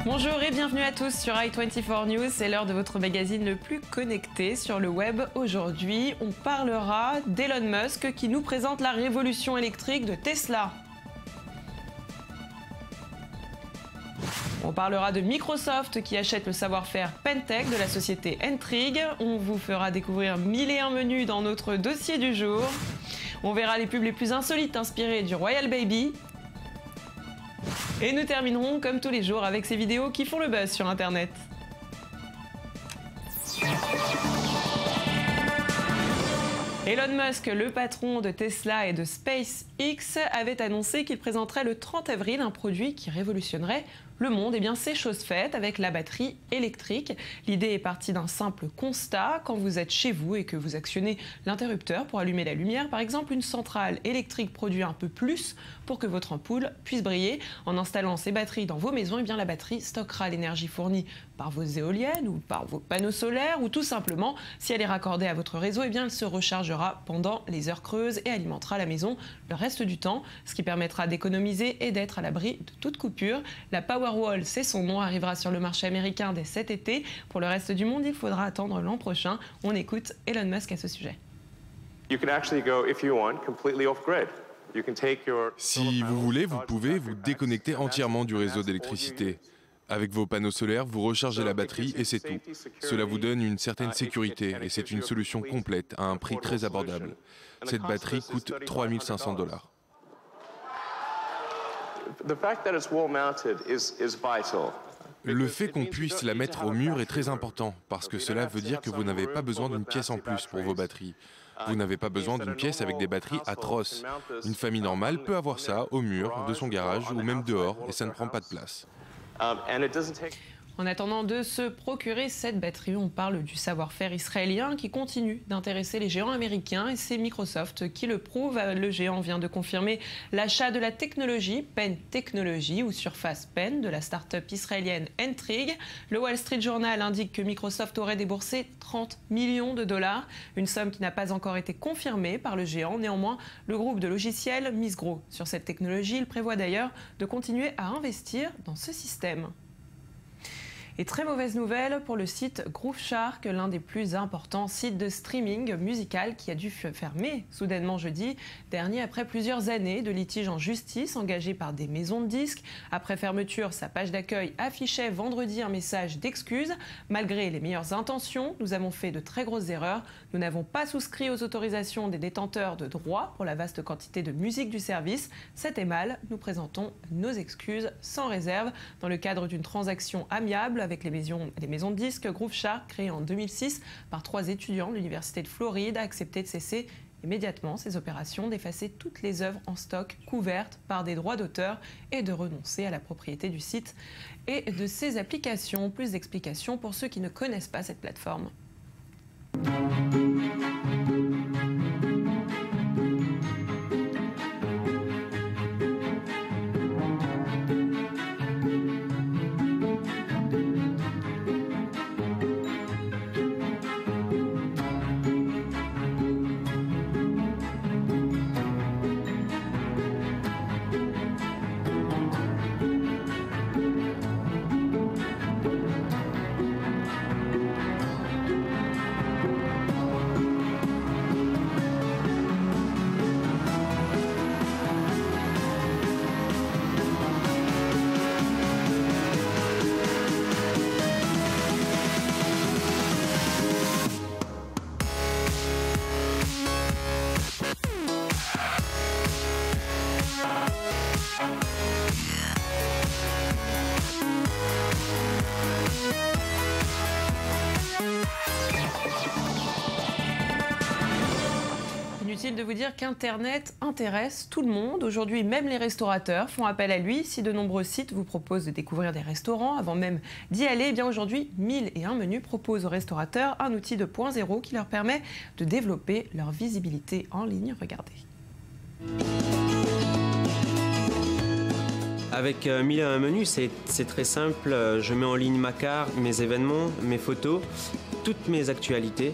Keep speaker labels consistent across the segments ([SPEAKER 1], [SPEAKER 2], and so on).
[SPEAKER 1] Bonjour et bienvenue à tous sur i24 News, c'est l'heure de votre magazine le plus connecté sur le web. Aujourd'hui, on parlera d'Elon Musk qui nous présente la révolution électrique de Tesla. On parlera de Microsoft qui achète le savoir-faire Pentech de la société Intrigue. On vous fera découvrir 1001 menus dans notre dossier du jour. On verra les pubs les plus insolites inspirées du Royal Baby. Et nous terminerons comme tous les jours avec ces vidéos qui font le buzz sur Internet. Elon Musk, le patron de Tesla et de SpaceX, avait annoncé qu'il présenterait le 30 avril un produit qui révolutionnerait le monde. Eh bien, c'est chose faite avec la batterie électrique. L'idée est partie d'un simple constat. Quand vous êtes chez vous et que vous actionnez l'interrupteur pour allumer la lumière, par exemple, une centrale électrique produit un peu plus pour que votre ampoule puisse briller. En installant ces batteries dans vos maisons, eh bien, la batterie stockera l'énergie fournie par vos éoliennes ou par vos panneaux solaires, ou tout simplement, si elle est raccordée à votre réseau, eh bien, elle se rechargera pendant les heures creuses et alimentera la maison le reste du temps, ce qui permettra d'économiser et d'être à l'abri de toute coupure. La Powerwall, c'est son nom, arrivera sur le marché américain dès cet été. Pour le reste du monde, il faudra attendre l'an prochain. On écoute Elon Musk à ce sujet.
[SPEAKER 2] Si vous voulez, vous pouvez vous déconnecter entièrement du réseau d'électricité. Avec vos panneaux solaires, vous rechargez la batterie et c'est tout. Cela vous donne une certaine sécurité et c'est une solution complète à un prix très abordable. Cette batterie coûte 3 500 $. Le fait qu'on puisse la mettre au mur est très important parce que cela veut dire que vous n'avez pas besoin d'une pièce en plus pour vos batteries. Vous n'avez pas besoin d'une pièce avec des batteries atroces. Une famille normale peut avoir ça au mur de son garage ou même dehors et ça ne prend pas de place.
[SPEAKER 1] En attendant de se procurer cette batterie, on parle du savoir-faire israélien qui continue d'intéresser les géants américains et c'est Microsoft qui le prouve. Le géant vient de confirmer l'achat de la technologie Pen Technology ou Surface Pen de la start-up israélienne Intrigue. Le Wall Street Journal indique que Microsoft aurait déboursé 30 millions de $, une somme qui n'a pas encore été confirmée par le géant. Néanmoins, le groupe de logiciels mise gros sur cette technologie. Il prévoit d'ailleurs de continuer à investir dans ce système. Et très mauvaise nouvelle pour le site Grooveshark, l'un des plus importants sites de streaming musical qui a dû fermer soudainement jeudi dernier après plusieurs années de litiges en justice engagés par des maisons de disques. Après fermeture, sa page d'accueil affichait vendredi un message d'excuses. Malgré les meilleures intentions, nous avons fait de très grosses erreurs. Nous n'avons pas souscrit aux autorisations des détenteurs de droits pour la vaste quantité de musique du service. C'était mal. Nous présentons nos excuses sans réserve dans le cadre d'une transaction amiable avec les maisons de disques. Grooveshark, créé en 2006 par 3 étudiants de l'Université de Floride, a accepté de cesser immédiatement ces opérations, d'effacer toutes les œuvres en stock couvertes par des droits d'auteur et de renoncer à la propriété du site et de ses applications. Plus d'explications pour ceux qui ne connaissent pas cette plateforme. Inutile de vous dire qu'Internet intéresse tout le monde. Aujourd'hui, même les restaurateurs font appel à lui. Si de nombreux sites vous proposent de découvrir des restaurants avant même d'y aller, eh bien aujourd'hui, 1001 menus proposent aux restaurateurs un outil 2.0 qui leur permet de développer leur visibilité en ligne. Regardez.
[SPEAKER 3] Avec 1001 menus, c'est très simple. Je mets en ligne ma carte, mes événements, mes photos. toutes mes actualités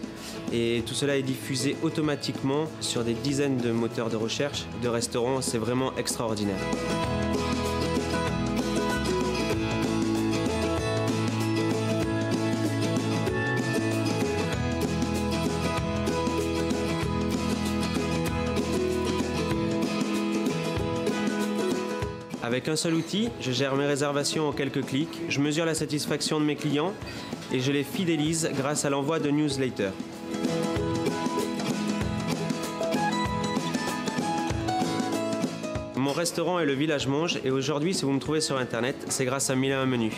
[SPEAKER 3] et tout cela est diffusé automatiquement sur des dizaines de moteurs de recherche de restaurants. C'est vraiment extraordinaire. Avec un seul outil, je gère mes réservations en quelques clics, je mesure la satisfaction de mes clients et je les fidélise grâce à l'envoi de newsletters. Mon restaurant est le Village Mange et aujourd'hui, si vous me trouvez sur Internet, c'est grâce à 1001 menus.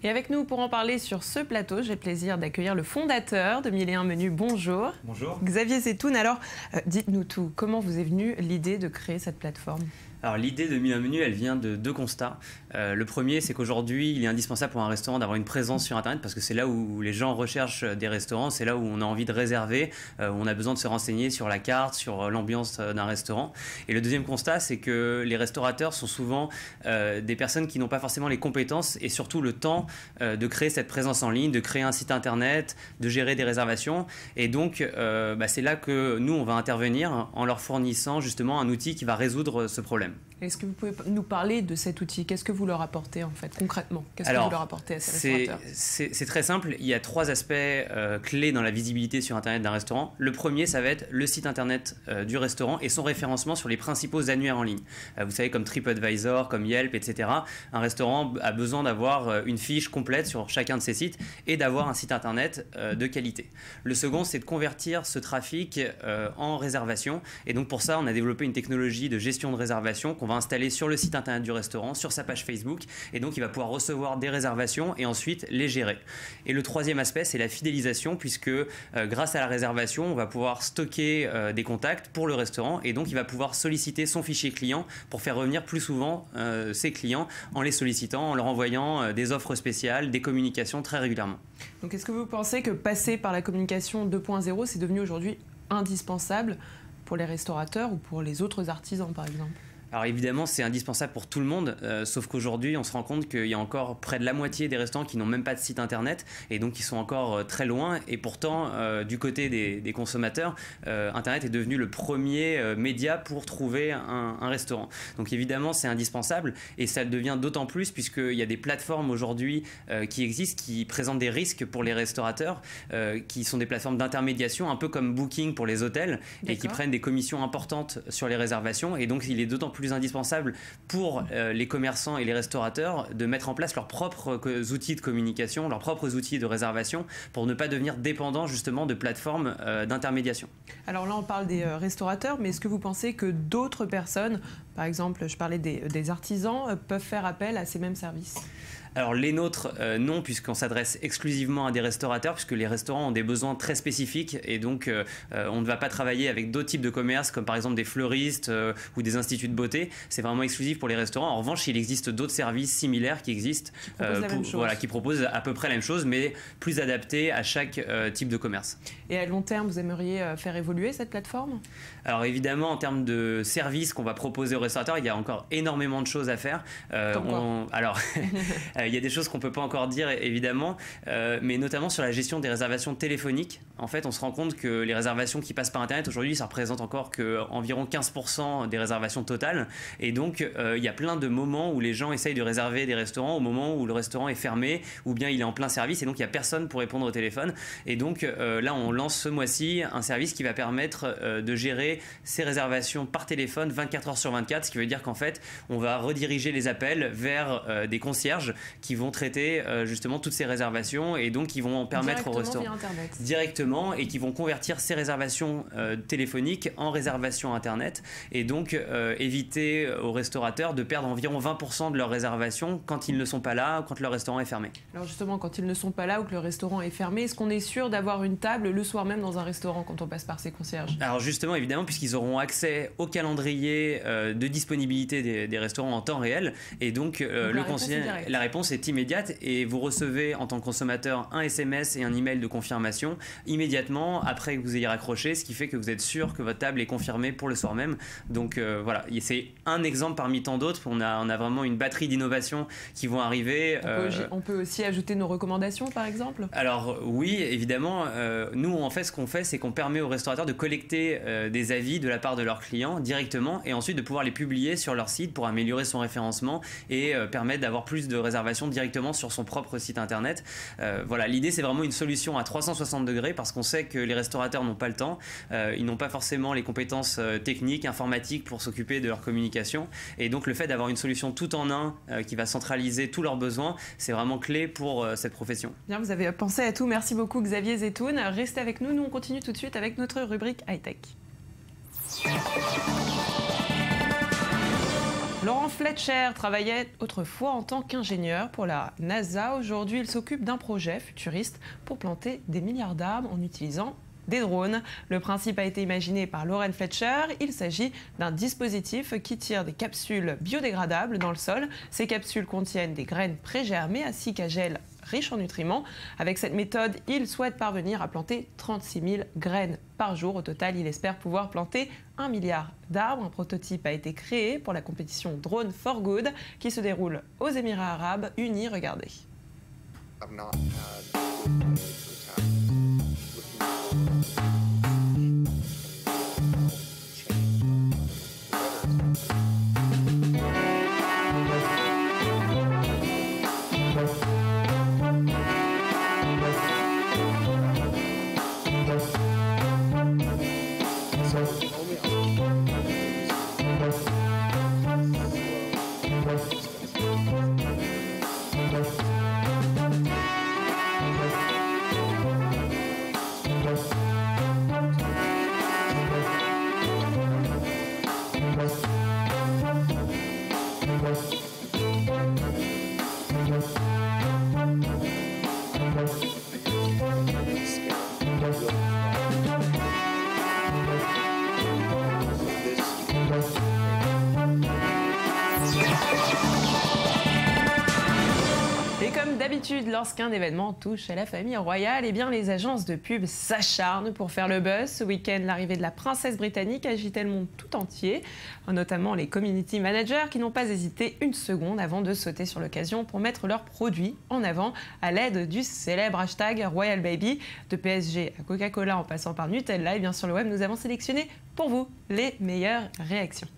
[SPEAKER 1] Et avec nous pour en parler sur ce plateau, j'ai le plaisir d'accueillir le fondateur de 1001 menus. Bonjour.
[SPEAKER 4] Bonjour.
[SPEAKER 1] Xavier Zetoun. Alors, dites-nous tout. Comment vous est venue l'idée de créer cette plateforme ?
[SPEAKER 4] Alors l'idée de 1001 menus, elle vient de deux constats. Le premier, c'est qu'aujourd'hui, il est indispensable pour un restaurant d'avoir une présence sur Internet parce que c'est là où les gens recherchent des restaurants, c'est là où on a envie de réserver, où on a besoin de se renseigner sur la carte, sur l'ambiance d'un restaurant. Et le deuxième constat, c'est que les restaurateurs sont souvent des personnes qui n'ont pas forcément les compétences et surtout le temps de créer cette présence en ligne, de créer un site Internet, de gérer des réservations. Et donc, c'est là que nous, on va intervenir en leur fournissant justement un outil qui va résoudre ce problème.
[SPEAKER 1] Est-ce que vous pouvez nous parler de cet outil ? Qu'est-ce que vous leur apportez en fait concrètement ? Qu'est-ce que vous leur apportez à ces restaurateurs ?
[SPEAKER 4] C'est très simple. Il y a trois aspects clés dans la visibilité sur Internet d'un restaurant. Le premier, ça va être le site Internet du restaurant et son référencement sur les principaux annuaires en ligne. Vous savez, comme TripAdvisor, comme Yelp, etc. Un restaurant a besoin d'avoir une fiche complète sur chacun de ses sites et d'avoir un site Internet de qualité. Le second, c'est de convertir ce trafic en réservation. Et donc pour ça, on a développé une technologie de gestion de réservation qu'on va installer sur le site Internet du restaurant, sur sa page Facebook. Et donc il va pouvoir recevoir des réservations et ensuite les gérer. Et le troisième aspect, c'est la fidélisation puisque grâce à la réservation, on va pouvoir stocker des contacts pour le restaurant et donc il va pouvoir solliciter son fichier client pour faire revenir plus souvent ses clients en les sollicitant, en leur envoyant des offres spéciales, des communications très régulièrement.
[SPEAKER 1] Donc est-ce que vous pensez que passer par la communication 2.0, c'est devenu aujourd'hui indispensable pour les restaurateurs ou pour les autres artisans par exemple ?
[SPEAKER 4] Alors évidemment, c'est indispensable pour tout le monde, sauf qu'aujourd'hui, on se rend compte qu'il y a encore près de la moitié des restaurants qui n'ont même pas de site internet et donc ils sont encore très loin. Et pourtant, du côté des consommateurs, Internet est devenu le premier média pour trouver un restaurant. Donc évidemment, c'est indispensable et ça le devient d'autant plus puisqu'il y a des plateformes aujourd'hui qui existent, qui présentent des risques pour les restaurateurs, qui sont des plateformes d'intermédiation, un peu comme Booking pour les hôtels et qui prennent des commissions importantes sur les réservations. Et donc, il est d'autant plus indispensable pour les commerçants et les restaurateurs de mettre en place leurs propres outils de communication, leurs propres outils de réservation pour ne pas devenir dépendants justement de plateformes d'intermédiation.
[SPEAKER 1] Alors là, on parle des restaurateurs, mais est-ce que vous pensez que d'autres personnes, par exemple, je parlais des artisans, peuvent faire appel à ces mêmes services ?
[SPEAKER 4] Alors les nôtres, non, puisqu'on s'adresse exclusivement à des restaurateurs, puisque les restaurants ont des besoins très spécifiques et donc on ne va pas travailler avec d'autres types de commerces comme par exemple des fleuristes ou des instituts de beauté. C'est vraiment exclusif pour les restaurants. En revanche, il existe d'autres services similaires qui existent, qui proposent à peu près la même chose, mais plus adaptés à chaque type de commerce.
[SPEAKER 1] Et à long terme, vous aimeriez faire évoluer cette plateforme ?
[SPEAKER 4] Alors évidemment, en termes de services qu'on va proposer aux restaurateurs, il y a encore énormément de choses à faire. Il y a des choses qu'on ne peut pas encore dire, évidemment, mais notamment sur la gestion des réservations téléphoniques. En fait, on se rend compte que les réservations qui passent par Internet, aujourd'hui, ça représente encore qu'environ 15% des réservations totales. Et donc, il y a plein de moments où les gens essayent de réserver des restaurants au moment où le restaurant est fermé ou bien il est en plein service et donc il n'y a personne pour répondre au téléphone. Et donc, là, on lance ce mois-ci un service qui va permettre de gérer ces réservations par téléphone 24 heures sur 24, ce qui veut dire qu'en fait, on va rediriger les appels vers des concierges qui vont traiter justement toutes ces réservations et donc qui vont permettre au restaurant directement et qui vont convertir ces réservations téléphoniques en réservations Internet et donc éviter aux restaurateurs de perdre environ 20% de leurs réservations quand ils ne sont pas là, quand leur restaurant est fermé.
[SPEAKER 1] Alors justement, quand ils ne sont pas là ou que le restaurant est fermé, est-ce qu'on est sûr d'avoir une table le soir même dans un restaurant quand on passe par ces concierges ?
[SPEAKER 4] Alors justement, évidemment, puisqu'ils auront accès au calendrier de de disponibilité des restaurants en temps réel. Et donc, la réponse est immédiate et vous recevez en tant que consommateur un SMS et un email de confirmation immédiatement après que vous ayez raccroché, ce qui fait que vous êtes sûr que votre table est confirmée pour le soir même. Donc voilà, c'est un exemple parmi tant d'autres. On a vraiment une batterie d'innovations qui vont arriver.
[SPEAKER 1] On peut aussi ajouter nos recommandations par exemple ?
[SPEAKER 4] Alors oui, évidemment. Nous, en fait, ce qu'on fait, c'est qu'on permet aux restaurateurs de collecter des avis de la part de leurs clients directement et ensuite de pouvoir les publier sur leur site pour améliorer son référencement et permettre d'avoir plus de réservations directement sur son propre site internet. Voilà, l'idée, c'est vraiment une solution à 360 degrés parce qu'on sait que les restaurateurs n'ont pas le temps, ils n'ont pas forcément les compétences techniques, informatiques pour s'occuper de leur communication, et donc le fait d'avoir une solution tout en un qui va centraliser tous leurs besoins, c'est vraiment clé pour cette profession.
[SPEAKER 1] Bien, vous avez pensé à tout. Merci beaucoup Xavier Zetoun. Restez avec nous, on continue tout de suite avec notre rubrique high-tech. Laurent Fletcher travaillait autrefois en tant qu'ingénieur pour la NASA. Aujourd'hui, il s'occupe d'un projet futuriste pour planter des milliards d'arbres en utilisant des drones. Le principe a été imaginé par Laurent Fletcher. Il s'agit d'un dispositif qui tire des capsules biodégradables dans le sol. Ces capsules contiennent des graines pré-germées ainsi qu'un gel riche en nutriments. Avec cette méthode, il souhaite parvenir à planter 36 000 graines par jour. Au total, il espère pouvoir planter 1 milliard d'arbres. Un prototype a été créé pour la compétition Drone for Good qui se déroule aux Émirats Arabes Unis. Regardez. D'habitude, lorsqu'un événement touche à la famille royale, eh bien, les agences de pub s'acharnent pour faire le buzz. Ce week-end, l'arrivée de la princesse britannique agitait le monde tout entier, notamment les community managers qui n'ont pas hésité une seconde avant de sauter sur l'occasion pour mettre leurs produits en avant à l'aide du célèbre hashtag Royal Baby. De PSG à Coca-Cola en passant par Nutella, et bien sur le web, nous avons sélectionné pour vous les meilleures réactions.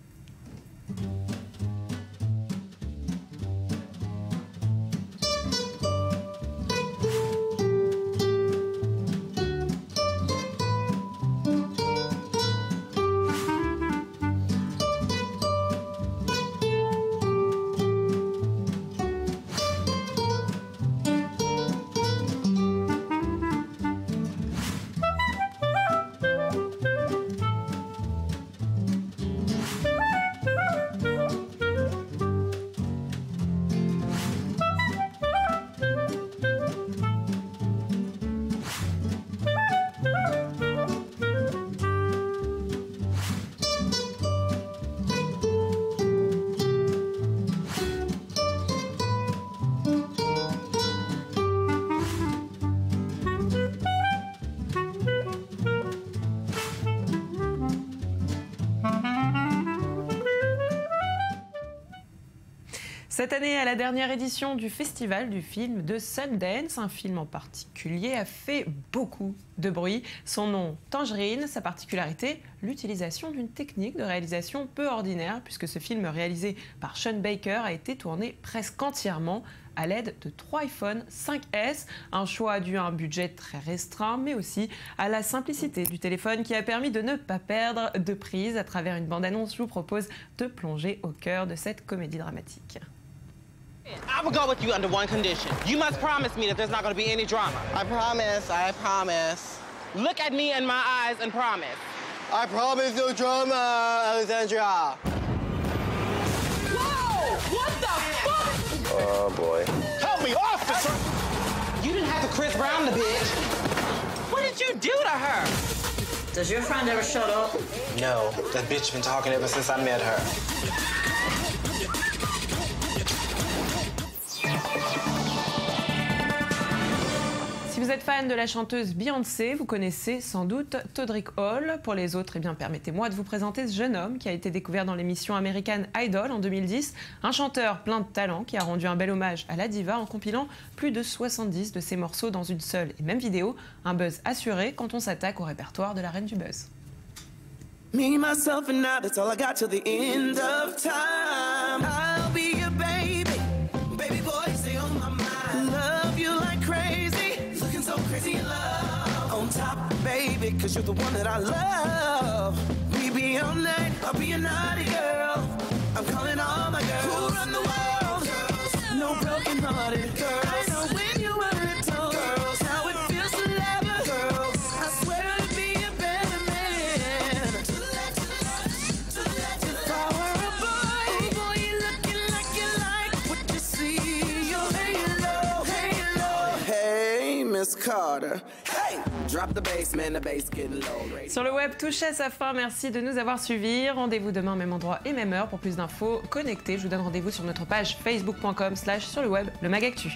[SPEAKER 1] Cette année, à la dernière édition du Festival du film de Sundance, un film en particulier a fait beaucoup de bruit. Son nom, Tangerine, sa particularité, l'utilisation d'une technique de réalisation peu ordinaire, puisque ce film réalisé par Sean Baker a été tourné presque entièrement à l'aide de 3 iPhone 5S, un choix dû à un budget très restreint, mais aussi à la simplicité du téléphone qui a permis de ne pas perdre de prise. À travers une bande-annonce, je vous propose de plonger au cœur de cette comédie dramatique.
[SPEAKER 5] I will go with you under one condition. You must promise me that there's not going to be any drama. I promise. Look at me in my eyes and promise.
[SPEAKER 6] I promise no drama, Alexandra.
[SPEAKER 5] Whoa! What the fuck?
[SPEAKER 6] Oh, boy.
[SPEAKER 5] Help me, officer! You didn't have to Chris Brown the bitch. What did you do to her?
[SPEAKER 7] Does your friend ever shut up?
[SPEAKER 6] No, that bitch been talking ever since I met her.
[SPEAKER 1] Si vous êtes fan de la chanteuse Beyoncé, vous connaissez sans doute Todrick Hall. Pour les autres, permettez-moi de vous présenter ce jeune homme qui a été découvert dans l'émission American Idol en 2010. Un chanteur plein de talent qui a rendu un bel hommage à la diva en compilant plus de 70 de ses morceaux dans une seule et même vidéo. Un buzz assuré quand on s'attaque au répertoire de la reine du buzz.
[SPEAKER 8] Me, myself and I, that's all I got till the end of time. I'll be your baby, baby boy, stay on my mind. Love you like crazy, looking so crazy in love. On top, baby, cause you're the one that I love. We be all night, I'll be a naughty girl. I'm calling all my girls. Who run the world? Girls. No broken hearted girls. I know when you were a told girls, how it feels to love a girl. I swear I'd be a better man. If I were a boy, oh boy, you're looking like you like what you see. Your halo, halo. Hey, Miss Carter. Hey, drop the bass, man, the bass getting low.
[SPEAKER 1] Sur le web touche à sa fin, merci de nous avoir suivis. Rendez-vous demain, même endroit et même heure pour plus d'infos connectées. Je vous donne rendez-vous sur notre page facebook.com/sur le web, le Mag Actu.